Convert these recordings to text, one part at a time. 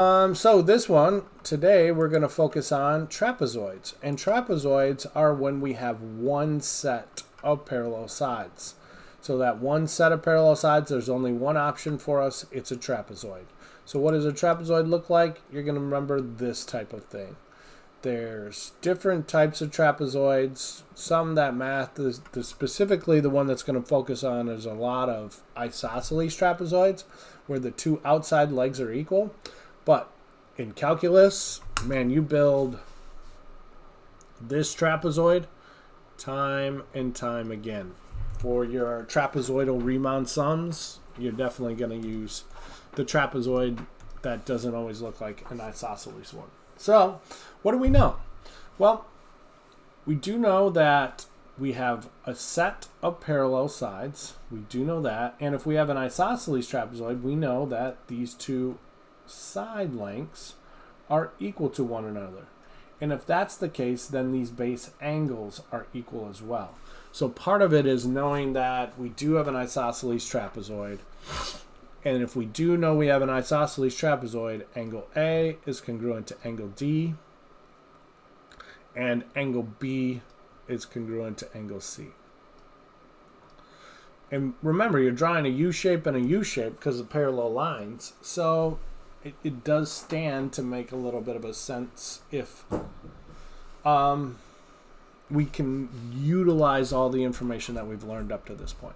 So this one, today we're going to focus on trapezoids. And trapezoids are when we have one set of parallel sides. So that one set of parallel sides, there's only one option for us. It's a trapezoid. So what does a trapezoid look like? You're going to remember this type of thing. There's different types of trapezoids. Some that math is specifically the one that's going to focus on is a lot of isosceles trapezoids, where the two outside legs are equal. But in calculus, man, you build this trapezoid time and time again. For your trapezoidal Riemann sums, you're definitely going to use the trapezoid that doesn't always look like an isosceles one. So, what do we know? Well, we do know that we have a set of parallel sides. We do know that. And if we have an isosceles trapezoid, we know that these two side lengths are equal to one another. And if that's the case, then these base angles are equal as well. So part of it is knowing that we do have an isosceles trapezoid. And if we do know we have an isosceles trapezoid, angle A is congruent to angle D, and angle B is congruent to angle C. And remember, you're drawing a U shape and a U shape because of parallel lines. So it does stand to make a little bit of a sense if we can utilize all the information that we've learned up to this point.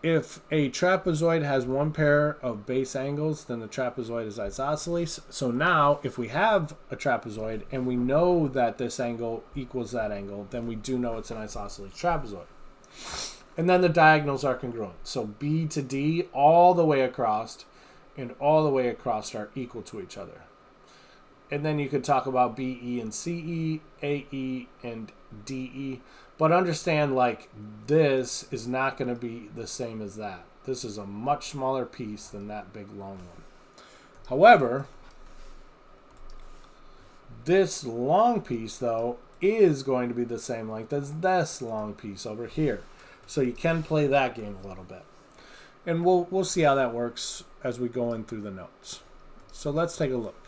If a trapezoid has one pair of base angles, then the trapezoid is isosceles. So now, if we have a trapezoid and we know that this angle equals that angle, then we do know it's an isosceles trapezoid. And then the diagonals are congruent. So B to D all the way across and all the way across are equal to each other. And then you could talk about BE and CE, AE and DE. But understand, like, this is not going to be the same as that. This is a much smaller piece than that big long one. However, this long piece, though, is going to be the same length as this long piece over here. So you can play that game a little bit. And we'll see how that works as we go in through the notes. So let's take a look.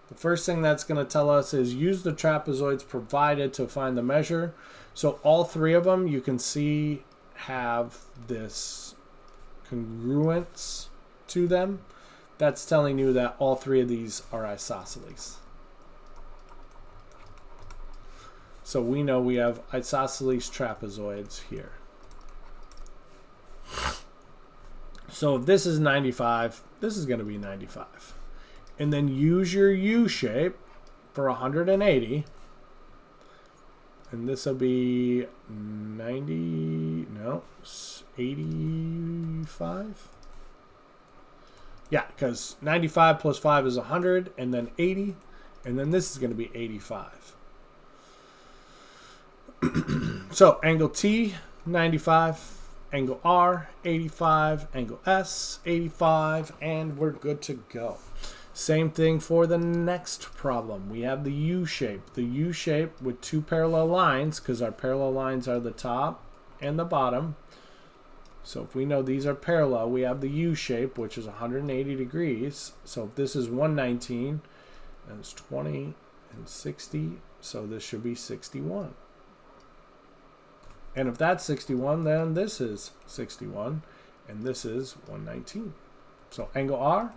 The first thing that's going to tell us is use the trapezoids provided to find the measure. So all three of them, you can see, have this congruence to them. That's telling you that all three of these are isosceles. So we know we have isosceles trapezoids here. So if this is 95, this is going to be 95. And then use your U shape for 180. And this will be 85. Yeah, because 95 plus 5 is 100, and then 80. And then this is going to be 85. So angle T, 95. Angle R, 85. Angle S, 85. And we're good to go. Same thing for the next problem. We have the U shape. The U shape with two parallel lines, because our parallel lines are the top and the bottom. So if we know these are parallel, we have the U shape, which is 180 degrees. So if this is 119, and it's 20 and 60, so this should be 61. And if that's 61, then this is 61, and this is 119. So angle R,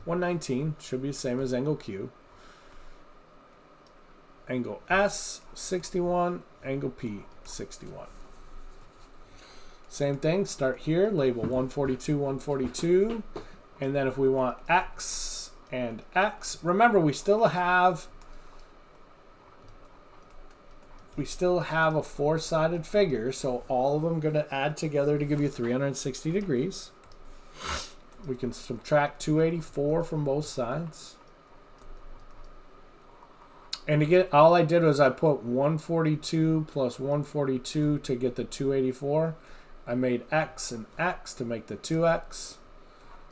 119 should be the same as angle Q. Angle S, 61. Angle P, 61. Same thing, start here, label 142, 142. And then if we want X and X, remember we still have a four-sided figure, so all of them are going to add together to give you 360 degrees. We can subtract 284 from both sides. And again, all I did was I put 142 plus 142 to get the 284. I made X and X to make the 2X,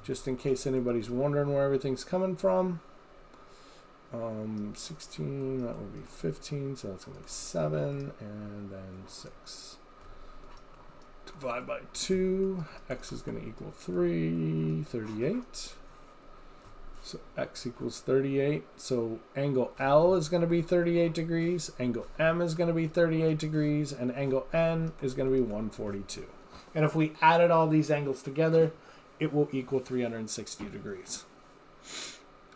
just in case anybody's wondering where everything's coming from. 16, that would be 15, so that's going to be 7, and then 6. Divide by 2. X is going to equal 3, 38. So x equals 38. So angle L is going to be 38 degrees, angle M is going to be 38 degrees, and angle N is going to be 142. And if we added all these angles together, it will equal 360 degrees.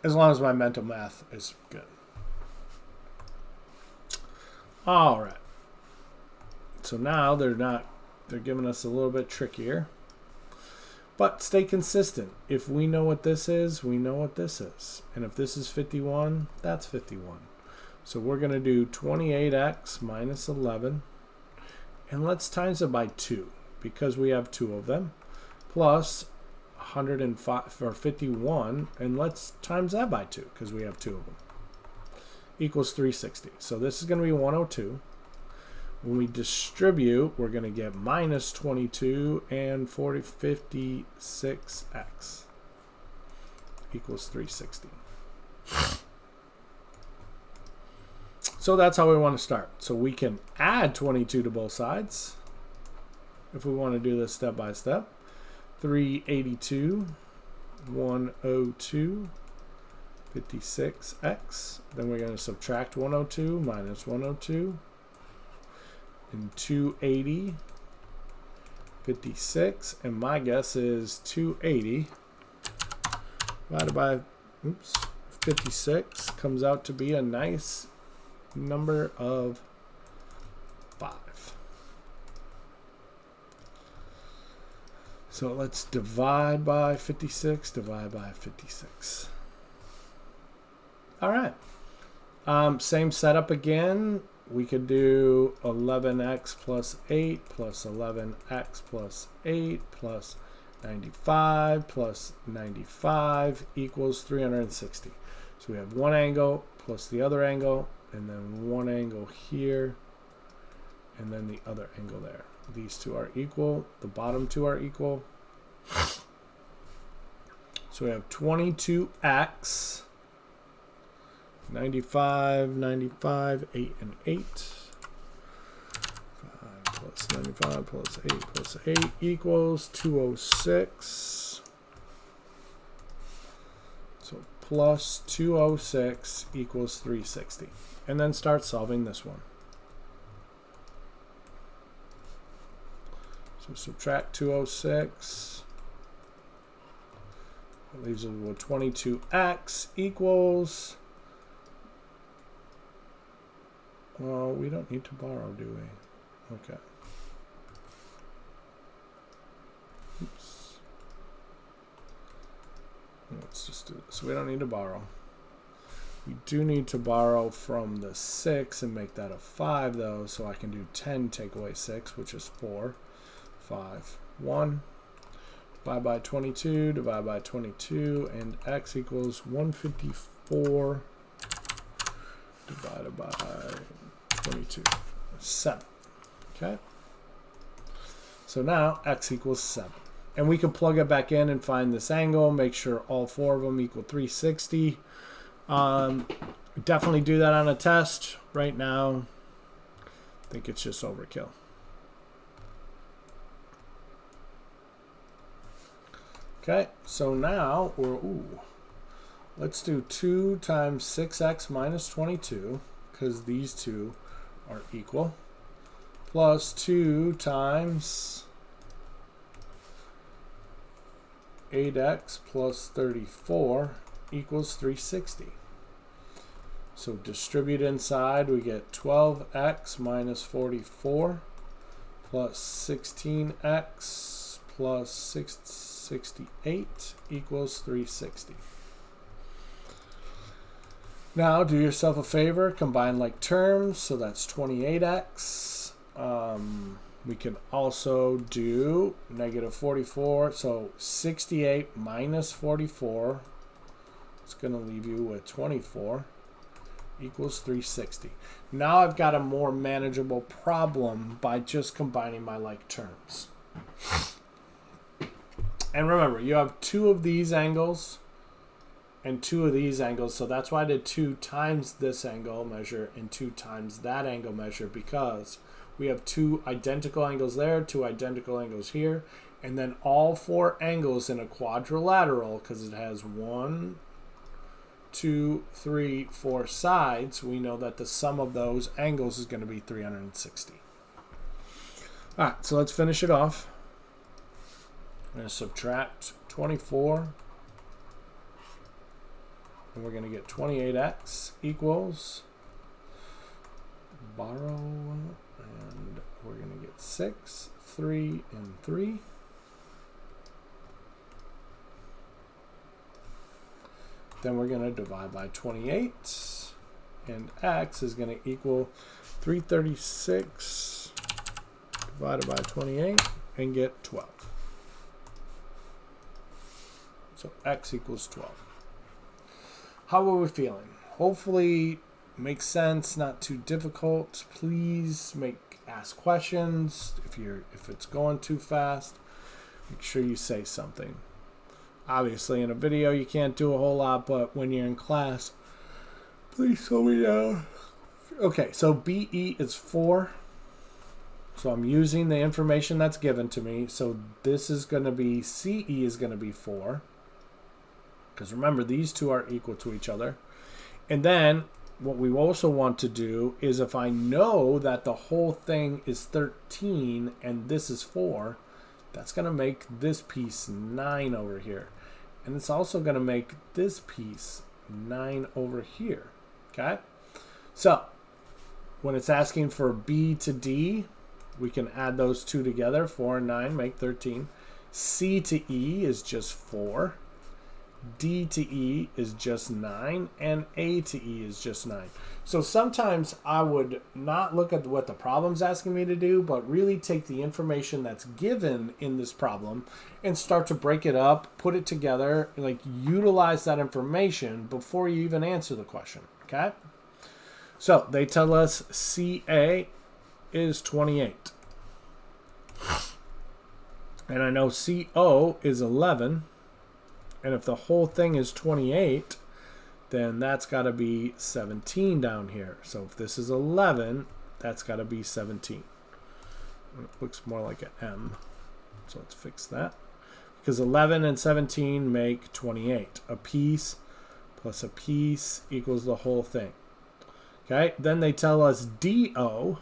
As long as my mental math is good. All right. So now they're giving us a little bit trickier. But stay consistent. If we know what this is, we know what this is. And if this is 51, that's 51. So we're going to do 28x minus 11. And let's times it by 2, because we have 2 of them. Plus 105 or 51, and let's times that by 2, because we have 2 of them. Equals 360. So this is going to be 102. When we distribute, we're going to get minus 22 and 56x equals 360. So that's how we want to start. So we can add 22 to both sides if we want to do this step by step. 382, 102, 56x. Then we're going to subtract 102 minus 102. And 280, 56, and my guess is 280 divided by 56 comes out to be a nice number of 5. So let's divide by 56, divide by 56. All right. Same setup again. We could do 11x plus 8 plus 11x plus 8 plus 95 equals 360. So we have one angle plus the other angle, and then one angle here, and then the other angle there. These two are equal. The bottom two are equal. So we have 22x. 95, 8 and 8. 5 plus 95 plus 8 equals 206. So plus 206 equals 360. And then start solving this one. So subtract 206. That leaves us with 22x equals... Well, we don't need to borrow, do we? Okay. Oops. Let's just do this. We don't need to borrow. We do need to borrow from the 6 and make that a 5, though, so I can do 10 take away 6, which is 4. 5, 1. Divide by 22, divide by 22, and x equals 154 divided by 22, 7. Okay. So now x equals 7. And we can plug it back in and find this angle, make sure all 4 of them equal 360. Definitely do that on a test. Right now, I think it's just overkill. Okay, so now let's do 2 times 6x minus 22, because these two are equal, plus 2 times 8x plus 34 equals 360. So distribute inside, we get 12x minus 44 plus 16x plus 668 equals 360. Now do yourself a favor, combine like terms, so that's 28x. We can also do negative 44, so 68 minus 44, it's going to leave you with 24, equals 360. Now I've got a more manageable problem by just combining my like terms. And remember, you have 2 of these angles and 2 of these angles, so that's why I did 2 times this angle measure and 2 times that angle measure, because we have 2 identical angles there, 2 identical angles here, and then all 4 angles in a quadrilateral, because it has 1, 2, 3, 4 sides, we know that the sum of those angles is going to be 360. All right, so let's finish it off. I'm going to subtract 24. And we're going to get 28x equals, borrow, and we're going to get 6, 3, and 3. Then we're going to divide by 28, and x is going to equal 336 divided by 28 and get 12. So x equals 12. How are we feeling? Hopefully makes sense, not too difficult. Please ask questions. If it's going too fast, make sure you say something. Obviously, in a video, you can't do a whole lot, but when you're in class, please slow me down. Okay, so BE is 4. So I'm using the information that's given to me. So this is going to be, CE is going to be 4. Because remember, these two are equal to each other. And then what we also want to do is, if I know that the whole thing is 13 and this is 4, that's going to make this piece 9 over here. And it's also going to make this piece 9 over here. Okay? So, when it's asking for B to D, we can add those two together. 4 and 9 make 13. C to E is just 4. D to E is just 9, and A to E is just 9. So sometimes I would not look at what the problem's asking me to do, but really take the information that's given in this problem and start to break it up, put it together, and like utilize that information before you even answer the question. Okay? So they tell us CA is 28. And I know CO is 11. And if the whole thing is 28, then that's got to be 17 down here. So if this is 11, that's got to be 17. It looks more like an M. So let's fix that. Because 11 and 17 make 28. A piece plus a piece equals the whole thing. Okay, then they tell us DO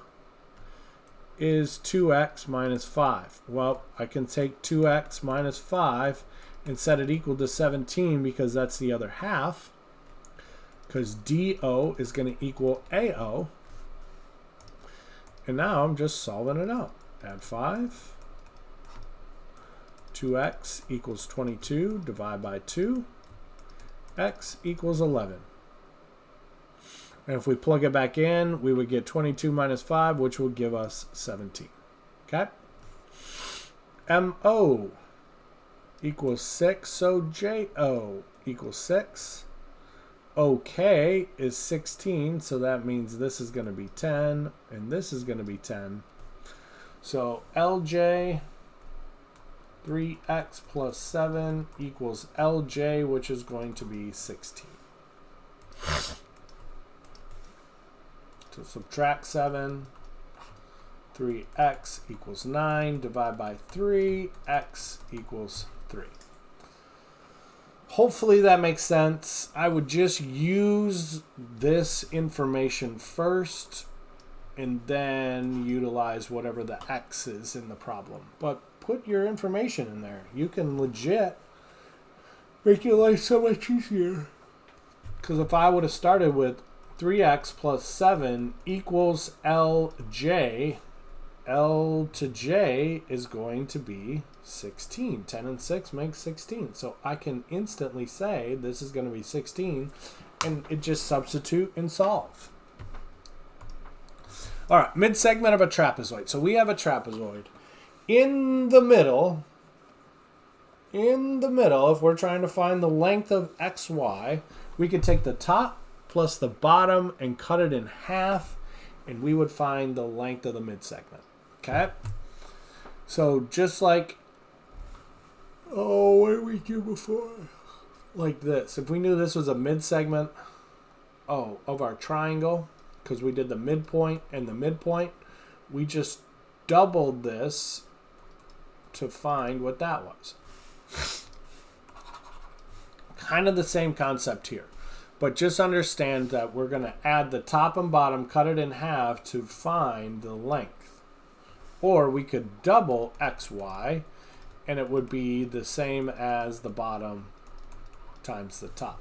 is 2x minus 5. Well, I can take 2x minus 5 and set it equal to 17 because that's the other half. Because DO is going to equal AO. And now I'm just solving it out. Add 5. 2x equals 22. Divide by 2. X equals 11. And if we plug it back in, we would get 22 minus 5, which will give us 17. Okay? MO equals 6, so JO equals 6. OK is 16, so that means this is going to be 10, and this is going to be 10. So LJ, 3x plus 7 equals LJ, which is going to be 16. So subtract 7. 3x equals 9. Divide by 3. X equals 3. Hopefully that makes sense. I would just use this information first and then utilize whatever the x is in the problem. But put your information in there. You can legit make your life so much easier. Because if I would have started with 3x plus 7 equals LJ, L to J is going to be 16. 10 and 6 makes 16. So I can instantly say this is going to be 16 and it just substitute and solve. All right, mid-segment of a trapezoid. So we have a trapezoid. In the middle, if we're trying to find the length of XY, we could take the top plus the bottom and cut it in half, and we would find the length of the mid-segment. Okay? So just like, what did we do before? Like this. If we knew this was a mid-segment, of our triangle, because we did the midpoint and the midpoint, we just doubled this to find what that was. Kind of the same concept here. But just understand that we're going to add the top and bottom, cut it in half to find the length. Or we could double xy, and it would be the same as the bottom times the top.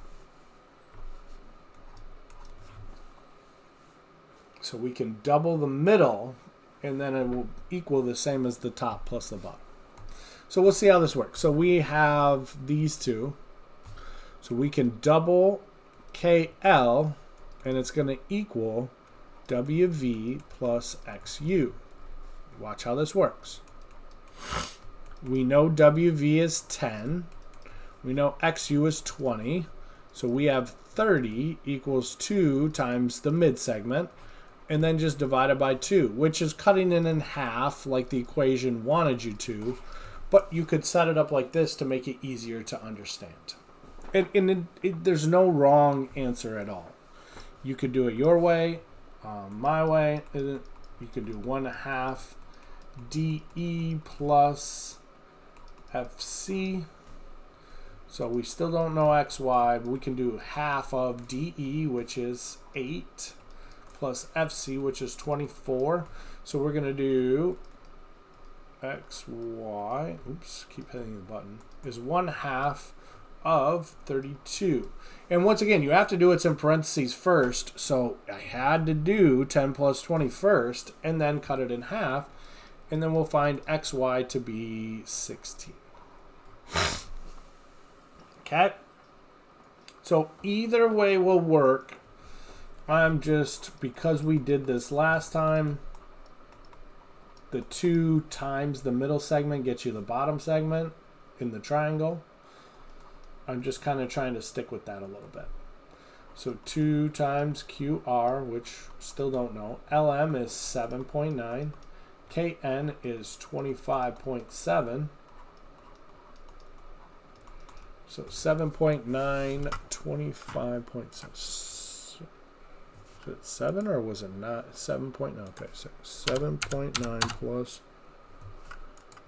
So we can double the middle, and then it will equal the same as the top plus the bottom. So we'll see how this works. So we have these two. So we can double KL, and it's going to equal WV plus XU. Watch how this works. We know WV is 10. We know XU is 20. So we have 30 equals 2 times the mid-segment, and then just divided by 2, which is cutting it in half like the equation wanted you to, but you could set it up like this to make it easier to understand. And there's no wrong answer at all. You could do it your way, my way. You could do 1/2 DE plus FC. So we still don't know XY, but we can do half of DE, which is 8, plus FC, which is 24. So we're going to do XY, oops, keep hitting the button, is 1/2 of 32. And once again, you have to do it in parentheses first, so I had to do 10 plus 20 first, and then cut it in half, and then we'll find XY to be 16. Okay? So either way will work. I'm just, because we did this last time, the 2 times the middle segment gets you the bottom segment in the triangle. I'm just kind of trying to stick with that a little bit. So 2 times QR, which still don't know. LM is 7.9. KN is 25.7. So 7.9, 25.6. Is it 7 or was it not? 7.9. Okay, so 7.9 plus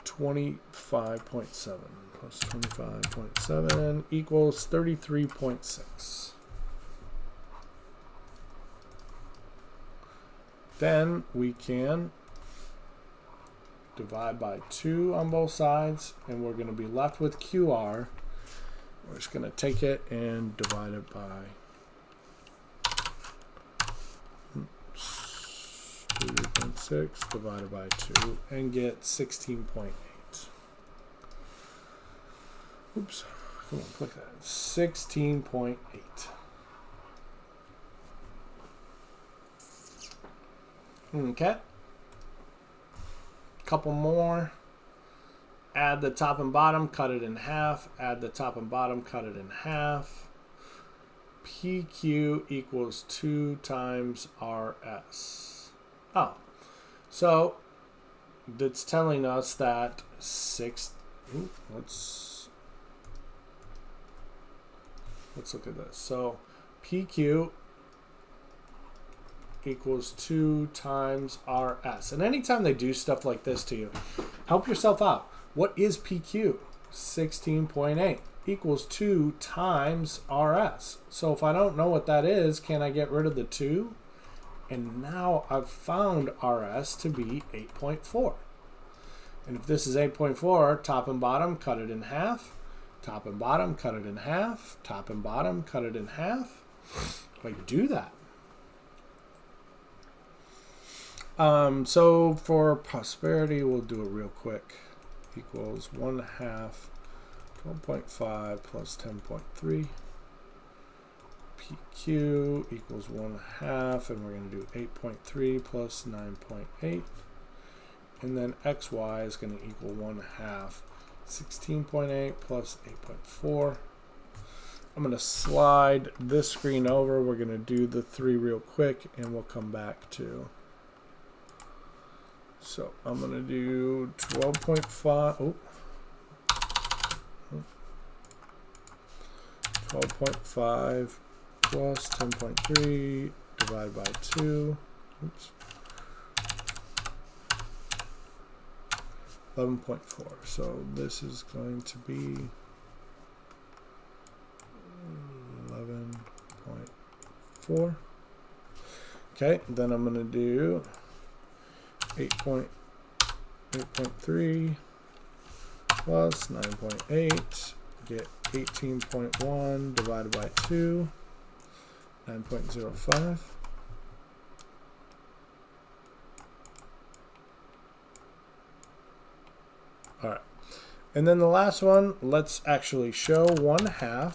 25.7 plus 25.7 equals 33.6. Then we can divide by 2 on both sides, and we're going to be left with QR. We're just going to take it and divide it by 3.6 divided by 2 and get 16.8. Oops, come on, click that. 16.8. Okay. Couple more. Add the top and bottom, cut it in half. Add the top and bottom, cut it in half. PQ equals 2 times RS. Oh, so that's telling us that let's look at this. So PQ equals 2 times RS. And anytime they do stuff like this to you, help yourself out. What is PQ? 16.8 equals 2 times RS. So if I don't know what that is, can I get rid of the 2? And now I've found RS to be 8.4. And if this is 8.4, top and bottom, cut it in half. Top and bottom, cut it in half. Top and bottom, cut it in half. Like, do that. So for prosperity, we'll do it real quick. Equals 1/2 12.5 plus 10.3. PQ equals 1/2, and we're going to do 8.3 plus 9.8. And then XY is going to equal 1/2 16.8 plus 8.4. I'm going to slide this screen over. We're going to do the 3 real quick, and we'll come back to. So I'm going to do 12.5. 12.5 plus 10.3 divided by 2. Oops. 11.4. So this is going to be 11.4. 8.4. Okay, then I'm going to do 8.3 plus 9.8, get 18.1 divided by 2, 9.05. All right, and then the last one, let's actually show 1/2.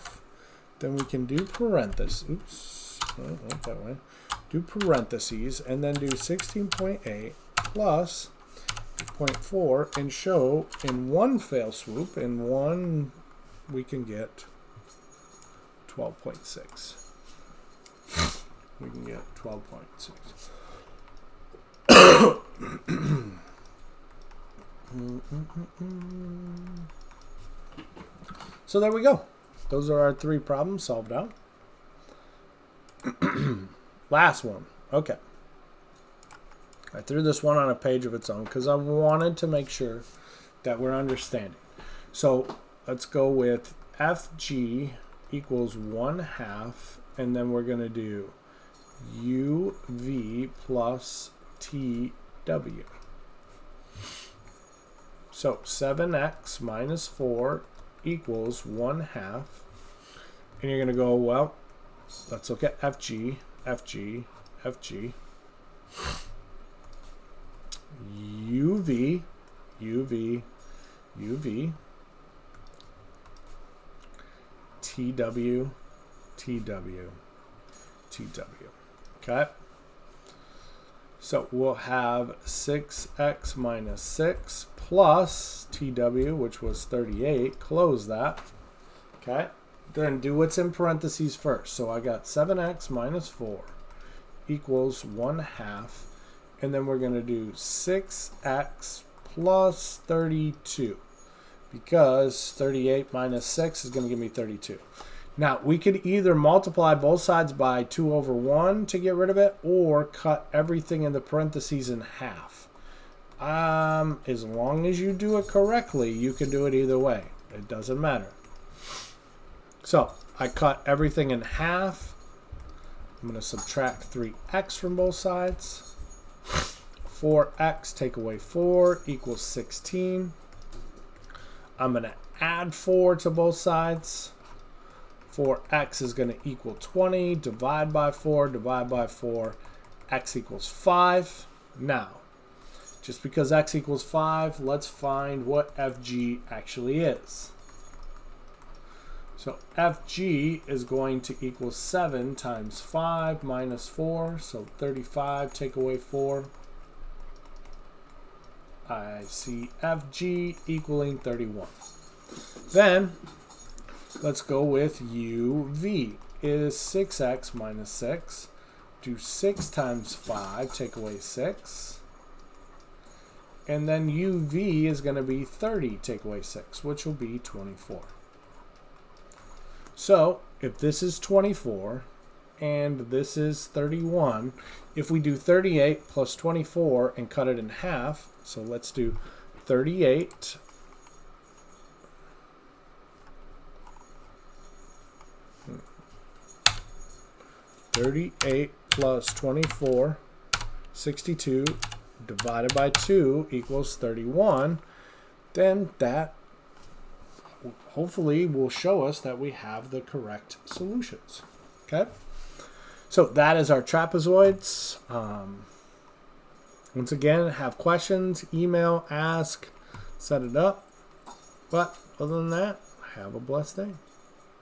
Then we can do parentheses. Oops, not that way. Do parentheses and then do 16.8 plus 8.4 and show in one fell swoop, in one we can get 12.6. We can get 12.6. So there we go. Those are our 3 problems solved out. Last one. Okay. I threw this one on a page of its own because I wanted to make sure that we're understanding. So let's go with FG equals 1/2, and then we're going to do UV plus TW. So 7x minus 4 equals 1/2. And you're going to go, well, let's look at FG, FG, FG. UV, UV, UV. TW, TW, TW. Okay? So we'll have 6x minus 6 plus TW, which was 38. Close that. Okay? Then do what's in parentheses first. So I got 7x minus 4 equals 1/2. And then we're going to do 6x plus 32. Because 38 minus 6 is going to give me 32. Now, we could either multiply both sides by 2/1 to get rid of it, or cut everything in the parentheses in half. As long as you do it correctly, you can do it either way. It doesn't matter. So, I cut everything in half. I'm going to subtract 3x from both sides. 4x, take away 4, equals 16. I'm going to add 4 to both sides. 4x is going to equal 20. Divide by 4, divide by 4. X equals 5. Now, just because x equals 5, let's find what FG actually is. So FG is going to equal 7 times 5 minus 4. So 35, take away 4. I see FG equaling 31. Then, let's go with UV. Is 6x minus 6. Do 6 times 5, take away 6. And then UV is going to be 30, take away 6, which will be 24. So, if this is 24 and this is 31, if we do 38 plus 24 and cut it in half, so let's do 38 plus 24, 62 divided by 2 equals 31, then that hopefully will show us that we have the correct solutions. Okay? So that is our trapezoids. Once again, have questions, email, ask, set it up. But other than that, have a blessed day.